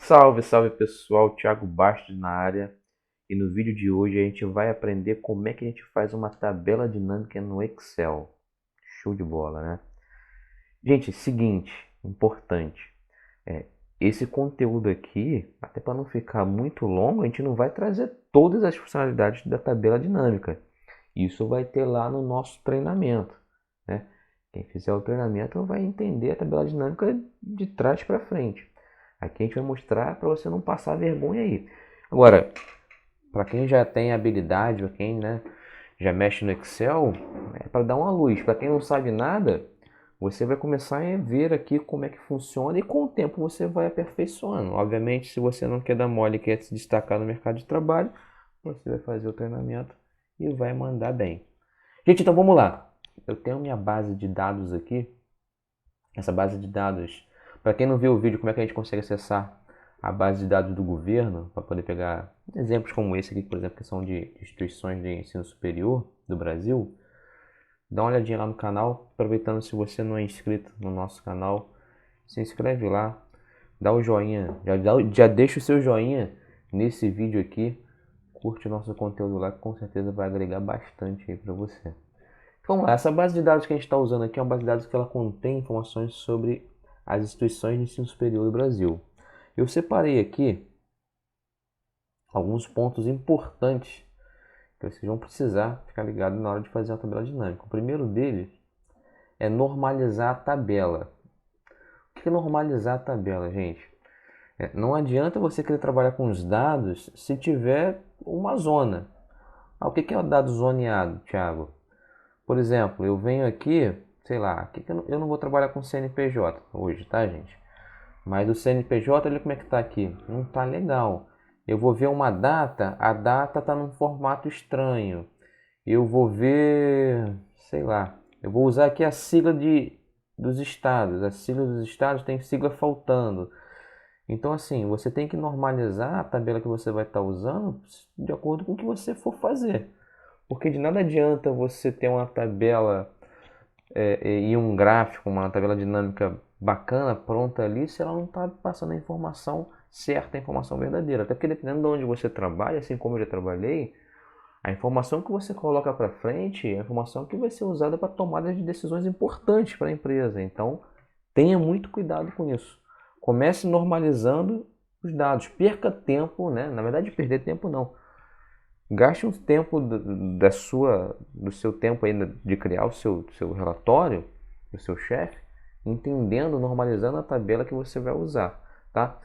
Salve, salve pessoal, Thiago Bastos na área. E no vídeo de hoje a gente vai aprender como é que a gente faz uma tabela dinâmica no Excel. Show de bola, né? Gente, seguinte, importante, é, esse conteúdo aqui, até para não ficar muito longo, a gente não vai trazer todas as funcionalidades da tabela dinâmica. Isso vai ter lá no nosso treinamento, né? Quem fizer o treinamento vai entender a tabela dinâmica de trás para frente. Aqui a gente vai mostrar para você não passar vergonha aí. Agora, para quem já tem habilidade, para quem, né, já mexe no Excel, é para dar uma luz. Para quem não sabe nada, você vai começar a ver aqui como é que funciona e com o tempo você vai aperfeiçoando. Obviamente, se você não quer dar mole e quer se destacar no mercado de trabalho, você vai fazer o treinamento e vai mandar bem. Gente, então vamos lá. Eu tenho minha base de dados aqui. Essa base de dados, para quem não viu o vídeo, como é que a gente consegue acessar a base de dados do governo, para poder pegar exemplos como esse aqui, por exemplo, que são de instituições de ensino superior do Brasil, dá uma olhadinha lá no canal. Aproveitando, se você não é inscrito no nosso canal, se inscreve lá, dá o joinha, já deixa o seu joinha nesse vídeo aqui, curte o nosso conteúdo lá, que com certeza vai agregar bastante aí para você. Então, essa base de dados que a gente está usando aqui é uma base de dados que ela contém informações sobre as instituições de ensino superior do Brasil. Eu separei aqui alguns pontos importantes que vocês vão precisar ficar ligado na hora de fazer uma tabela dinâmica. O primeiro deles é normalizar a tabela. O que é normalizar a tabela, gente? Não adianta você querer trabalhar com os dados se tiver uma zona. O que é o dado zoneado, Thiago? Por exemplo, eu venho aqui, sei lá, eu não vou trabalhar com CNPJ hoje, tá, gente? Mas o CNPJ, olha como é que tá aqui. Não tá legal. Eu vou ver uma data, a data tá num formato estranho. Eu vou ver, sei lá, eu vou usar aqui a sigla dos estados. A sigla dos estados tem sigla faltando. Então, assim, você tem que normalizar a tabela que você vai estar usando de acordo com o que você for fazer. Porque de nada adianta você ter uma tabela e um gráfico, uma tabela dinâmica bacana, pronta ali, se ela não está passando a informação certa, a informação verdadeira. Até porque dependendo de onde você trabalha, assim como eu já trabalhei, a informação que você coloca para frente é a informação que vai ser usada para tomada de decisões importantes para a empresa. Então, tenha muito cuidado com isso. Comece normalizando os dados. Perca tempo, né? Na verdade, perder tempo não. Gaste um tempo do seu tempo aí de criar o seu relatório, do seu chefe, entendendo, normalizando a tabela que você vai usar, tá?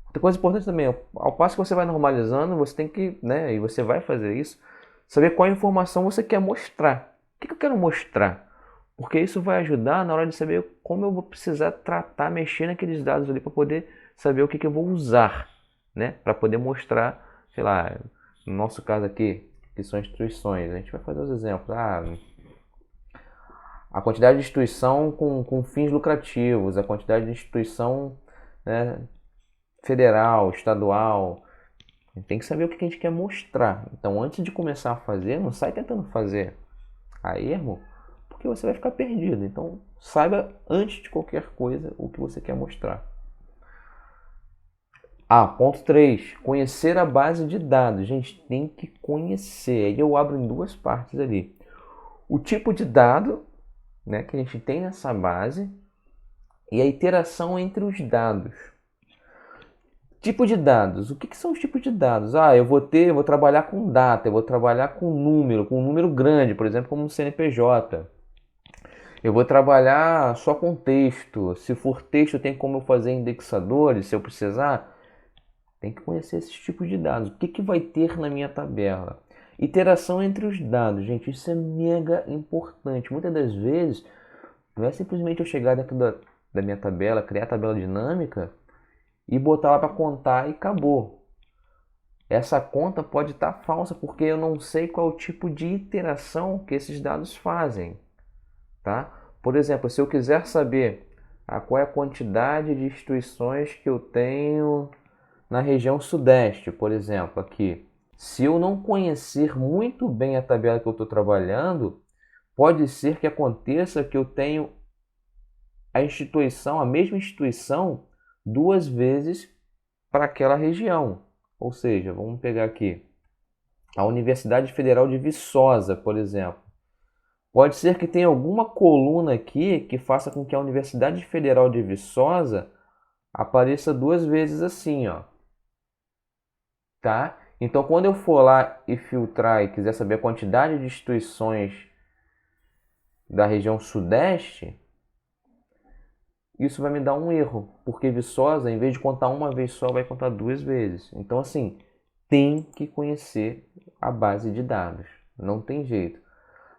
Outra coisa importante também, ao passo que você vai normalizando, você tem que, né, e você vai fazer isso, saber qual informação você quer mostrar. O que eu quero mostrar? Porque isso vai ajudar na hora de saber como eu vou precisar tratar, mexer naqueles dados ali para poder saber o que eu vou usar, né? Para poder mostrar, sei lá, no nosso caso aqui, que são instituições, a gente vai fazer os exemplos. A quantidade de instituição com fins lucrativos, a quantidade de instituição, né, federal, estadual. A gente tem que saber o que a gente quer mostrar. Então, antes de começar a fazer, não sai tentando fazer a erro, porque você vai ficar perdido. Então, saiba antes de qualquer coisa o que você quer mostrar. Ponto 3. Conhecer a base de dados. Gente, tem que conhecer. Aí eu abro em duas partes ali. O tipo de dado, né, que a gente tem nessa base e a interação entre os dados. Tipo de dados. O que são os tipos de dados? Eu vou trabalhar com data, eu vou trabalhar com um número grande, por exemplo, como um CNPJ. Eu vou trabalhar só com texto. Se for texto, tem como eu fazer indexadores, se eu precisar. Tem que conhecer esses tipos de dados. O que vai ter na minha tabela? Interação entre os dados, gente, isso é mega importante. Muitas das vezes, não é simplesmente eu chegar dentro da minha tabela, criar a tabela dinâmica e botar lá para contar e acabou. Essa conta pode estar falsa porque eu não sei qual o tipo de interação que esses dados fazem, tá? Por exemplo, se eu quiser saber qual é a quantidade de instituições que eu tenho na região sudeste, por exemplo, aqui. Se eu não conhecer muito bem a tabela que eu estou trabalhando, pode ser que aconteça que eu tenho a mesma instituição, duas vezes para aquela região. Ou seja, vamos pegar aqui a Universidade Federal de Viçosa, por exemplo. Pode ser que tenha alguma coluna aqui que faça com que a Universidade Federal de Viçosa apareça duas vezes assim, ó. Tá? Então, quando eu for lá e filtrar e quiser saber a quantidade de instituições da região sudeste, isso vai me dar um erro, porque Viçosa, em vez de contar uma vez só, vai contar duas vezes. Então, assim, tem que conhecer a base de dados. Não tem jeito.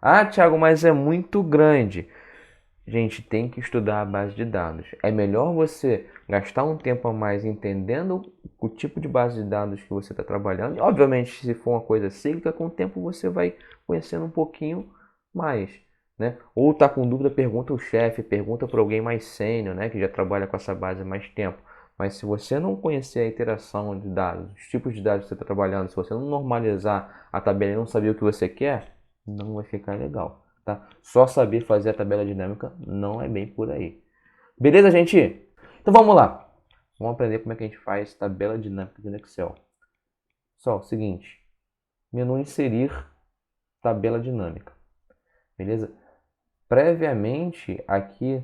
Ah, Thiago, mas é muito grande. Gente, tem que estudar a base de dados. É melhor você gastar um tempo a mais entendendo o tipo de base de dados que você está trabalhando. E, obviamente, se for uma coisa cíclica, com o tempo você vai conhecendo um pouquinho mais, né? Ou está com dúvida, pergunta ao chefe, pergunta para alguém mais sênior, né, que já trabalha com essa base há mais tempo. Mas se você não conhecer a interação de dados, os tipos de dados que você está trabalhando, se você não normalizar a tabela e não saber o que você quer, não vai ficar legal. Tá? Só saber fazer a tabela dinâmica não é bem por aí. Beleza, gente? Então vamos lá. Vamos aprender como é que a gente faz tabela dinâmica no Excel. Só o seguinte. Menu inserir tabela dinâmica. Beleza? Previamente, aqui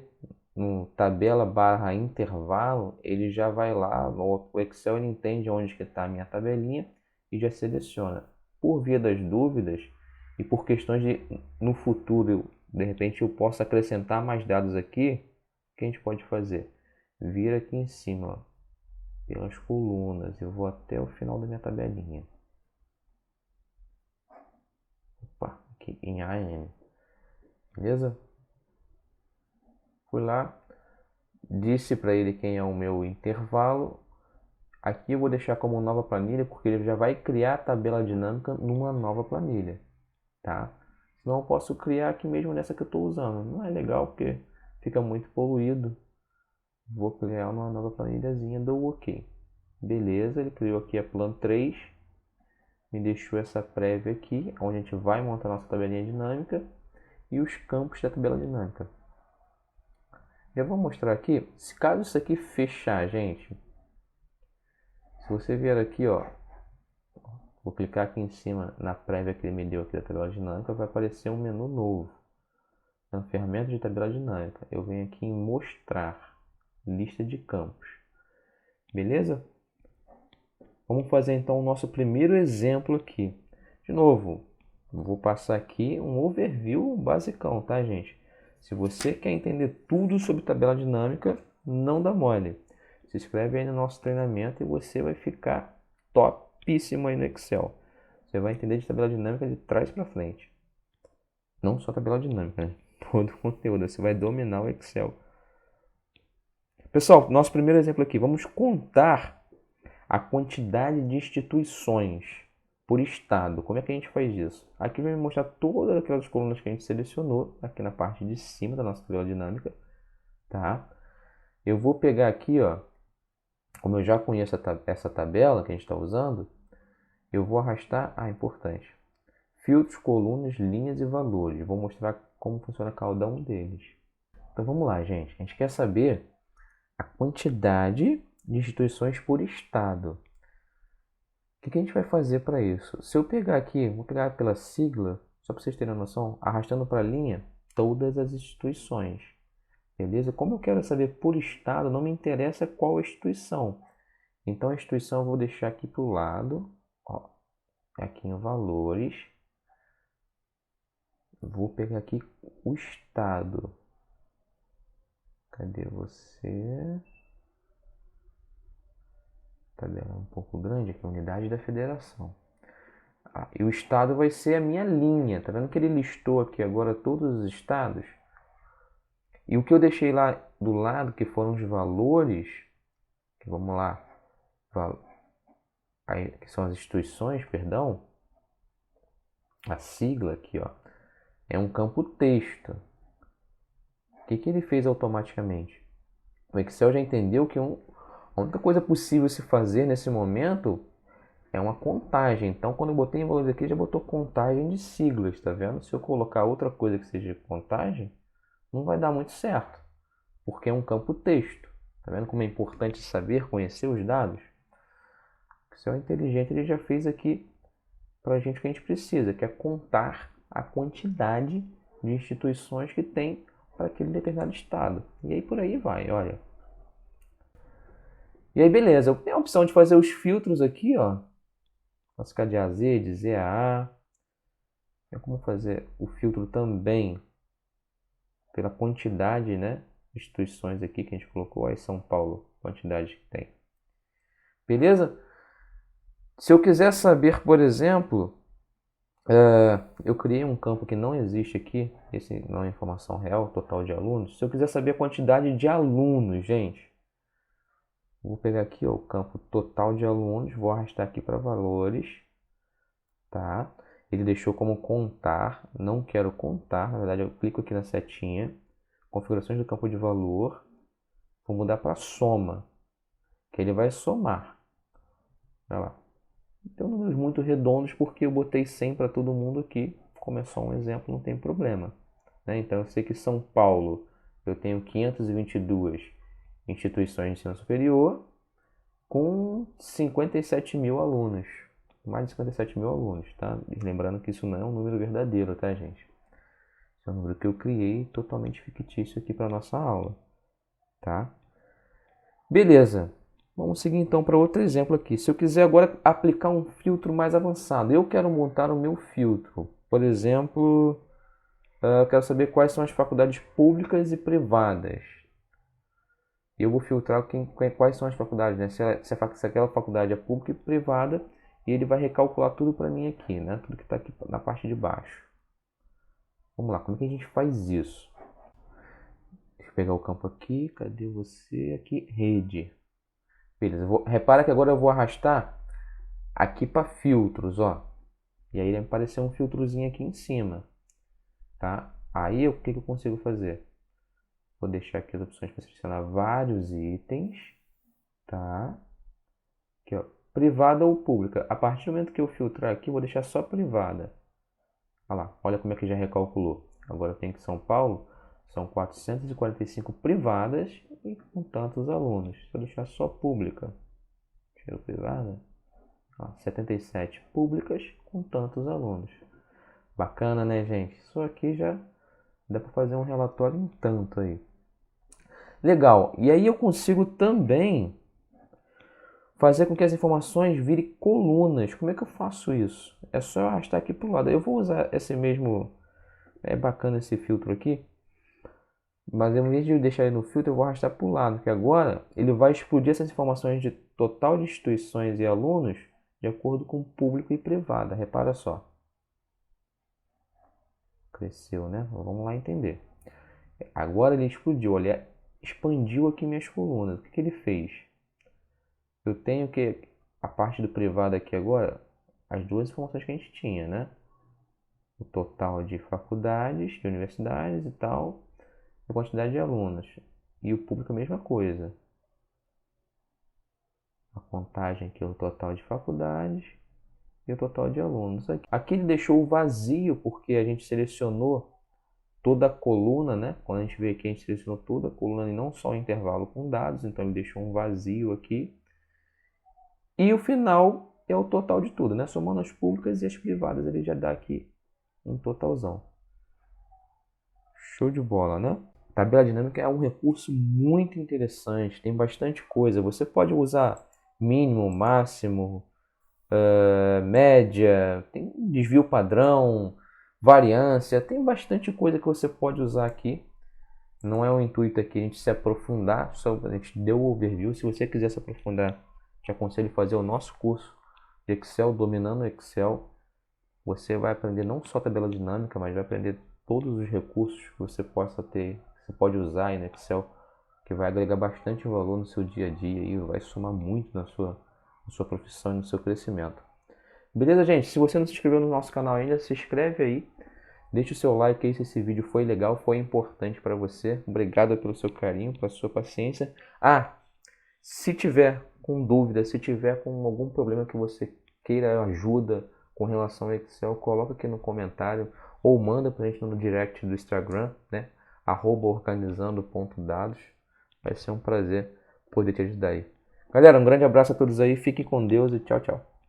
no tabela barra intervalo, ele já vai lá, o Excel ele entende onde que está a minha tabelinha e já seleciona. Por via das dúvidas e por questões de no futuro, de repente eu posso acrescentar mais dados aqui, o que a gente pode fazer? Vir aqui em cima, ó, pelas colunas, eu vou até o final da minha tabelinha. Opa, aqui em AM. Beleza? Fui lá, disse para ele quem é o meu intervalo. Aqui eu vou deixar como nova planilha, porque ele já vai criar a tabela dinâmica numa nova planilha, tá? Senão eu posso criar aqui mesmo nessa que eu estou usando. Não é legal porque fica muito poluído. Vou criar uma nova planilhazinha, dou OK. Beleza, ele criou aqui a Plan 3. Me deixou essa prévia aqui, onde a gente vai montar nossa tabelinha dinâmica e os campos da tabela dinâmica. Já vou mostrar aqui, se caso isso aqui fechar, gente, se você vier aqui, ó, vou clicar aqui em cima na prévia que ele me deu aqui da tabela dinâmica, vai aparecer um menu novo, na ferramenta de tabela dinâmica. Eu venho aqui em mostrar, lista de campos, beleza? Vamos fazer então o nosso primeiro exemplo aqui. De novo, vou passar aqui um overview basicão, tá, gente? Se você quer entender tudo sobre tabela dinâmica, não dá mole. Se inscreve aí no nosso treinamento e você vai ficar topíssimo aí no Excel. Você vai entender de tabela dinâmica de trás para frente. Não só tabela dinâmica, né? Todo o conteúdo. Você vai dominar o Excel. Pessoal, nosso primeiro exemplo aqui. Vamos contar a quantidade de instituições por estado. Como é que a gente faz isso? Aqui vai me mostrar todas aquelas colunas que a gente selecionou aqui na parte de cima da nossa tabela dinâmica, tá? Eu vou pegar aqui, ó, como eu já conheço essa tabela que a gente está usando, eu vou arrastar, importante, filtros, colunas, linhas e valores. Vou mostrar como funciona cada um deles. Então vamos lá, gente. A gente quer saber a quantidade de instituições por estado. O que a gente vai fazer para isso? Se eu pegar aqui, vou pegar pela sigla, só para vocês terem noção, arrastando para a linha todas as instituições. Beleza? Como eu quero saber por estado, não me interessa qual instituição. Então a instituição eu vou deixar aqui para o lado, ó, aqui em valores. Vou pegar aqui o estado. Cadê você? Tabela um pouco grande aqui, unidade da federação. E o estado vai ser a minha linha. Tá vendo que ele listou aqui agora todos os estados? E o que eu deixei lá do lado, que foram os valores, que vamos lá, que são as instituições, perdão, a sigla aqui, ó, é um campo texto. O que ele fez automaticamente? O Excel já entendeu que a única coisa possível se fazer nesse momento é uma contagem. Então, quando eu botei em valores aqui, já botou contagem de siglas, tá vendo? Se eu colocar outra coisa que seja contagem, não vai dar muito certo, porque é um campo texto. Tá vendo como é importante saber conhecer os dados? Excel inteligente, ele já fez aqui para a gente o que a gente precisa, que é contar a quantidade de instituições que tem para aquele determinado estado. E aí por aí vai, olha. E aí beleza, eu tenho a opção de fazer os filtros aqui, ó. Classificar de A a Z, de Z a A. Tem como fazer o filtro também pela quantidade, né, de instituições aqui que a gente colocou. Aí São Paulo, quantidade que tem. Beleza? Se eu quiser saber, por exemplo, eu criei um campo que não existe aqui, esse não é informação real, total de alunos. Se eu quiser saber a quantidade de alunos, gente, vou pegar aqui ó, o campo total de alunos, vou arrastar aqui para valores, tá? Ele deixou como contar, não quero contar, na verdade eu clico aqui na setinha, configurações do campo de valor, vou mudar para soma, que ele vai somar. Olha lá. Tem números muito redondos porque eu botei 100 para todo mundo aqui, como é só um exemplo, não tem problema. Né? Então eu sei que São Paulo eu tenho 522 instituições de ensino superior com 57 mil alunos. Mais de 57 mil alunos, tá? E lembrando que isso não é um número verdadeiro, tá, gente? Isso é um número que eu criei totalmente fictício aqui para nossa aula, tá? Beleza. Vamos seguir então para outro exemplo aqui. Se eu quiser agora aplicar um filtro mais avançado, eu quero montar o meu filtro. Por exemplo, eu quero saber quais são as faculdades públicas e privadas. Eu vou filtrar quais são as faculdades, né? Se aquela faculdade é pública e privada, e ele vai recalcular tudo para mim aqui, né? Tudo que está aqui na parte de baixo. Vamos lá, como é que a gente faz isso? Deixa eu pegar o campo aqui, cadê você? Aqui, rede. Beleza, repara que agora eu vou arrastar aqui para filtros, ó. E aí vai aparecer um filtrozinho aqui em cima, tá? Aí o que eu consigo fazer? Vou deixar aqui as opções para selecionar vários itens, tá? Aqui, ó, privada ou pública. A partir do momento que eu filtrar aqui, eu vou deixar só privada. Olha lá, olha como é que já recalculou. Agora tem que São Paulo, são 445 privadas e com tantos alunos. Se eu deixar só pública, tiro privada, ó, 77 públicas com tantos alunos. Bacana, né, gente? Isso aqui já dá para fazer um relatório em tanto aí. Legal. E aí eu consigo também fazer com que as informações virem colunas. Como é que eu faço isso? É só eu arrastar aqui para o lado. Eu vou usar esse mesmo... É bacana esse filtro aqui. Mas em vez de eu deixar ele no filtro, eu vou arrastar para o lado. Porque agora ele vai explodir essas informações de total de instituições e alunos de acordo com público e privada. Repara só. Cresceu, né? Vamos lá entender. Agora ele explodiu. Olha, expandiu aqui minhas colunas. O que ele fez? Eu tenho que a parte do privado aqui agora, as duas informações que a gente tinha, né? O total de faculdades, de universidades e tal, a quantidade de alunos. E o público a mesma coisa. A contagem aqui é o total de faculdades e o total de alunos. Aqui ele deixou vazio porque a gente selecionou toda a coluna, né? Quando a gente vê aqui, a gente selecionou toda a coluna e não só o intervalo com dados, então ele deixou um vazio aqui. E o final é o total de tudo, né? Somando as públicas e as privadas, ele já dá aqui um totalzão. Show de bola, né? Tabela dinâmica é um recurso muito interessante, tem bastante coisa. Você pode usar mínimo, máximo, média, tem desvio padrão, variância, tem bastante coisa que você pode usar aqui. Não é o intuito aqui a gente se aprofundar, só a gente deu o overview. Se você quiser se aprofundar, te aconselho a fazer o nosso curso de Excel, dominando o Excel. Você vai aprender não só tabela dinâmica, mas vai aprender todos os recursos que você possa ter, que você pode usar aí no Excel, que vai agregar bastante valor no seu dia a dia e vai somar muito na sua profissão e no seu crescimento. Beleza, gente? Se você não se inscreveu no nosso canal ainda, se inscreve aí. Deixe o seu like aí se esse vídeo foi legal, foi importante para você. Obrigado pelo seu carinho, pela sua paciência. Se tiver com dúvida, se tiver com algum problema que você queira ajuda com relação ao Excel, coloca aqui no comentário ou manda para a gente no direct do Instagram, né? @organizando.dados. Vai ser um prazer poder te ajudar aí. Galera, um grande abraço a todos aí, fiquem com Deus e tchau, tchau.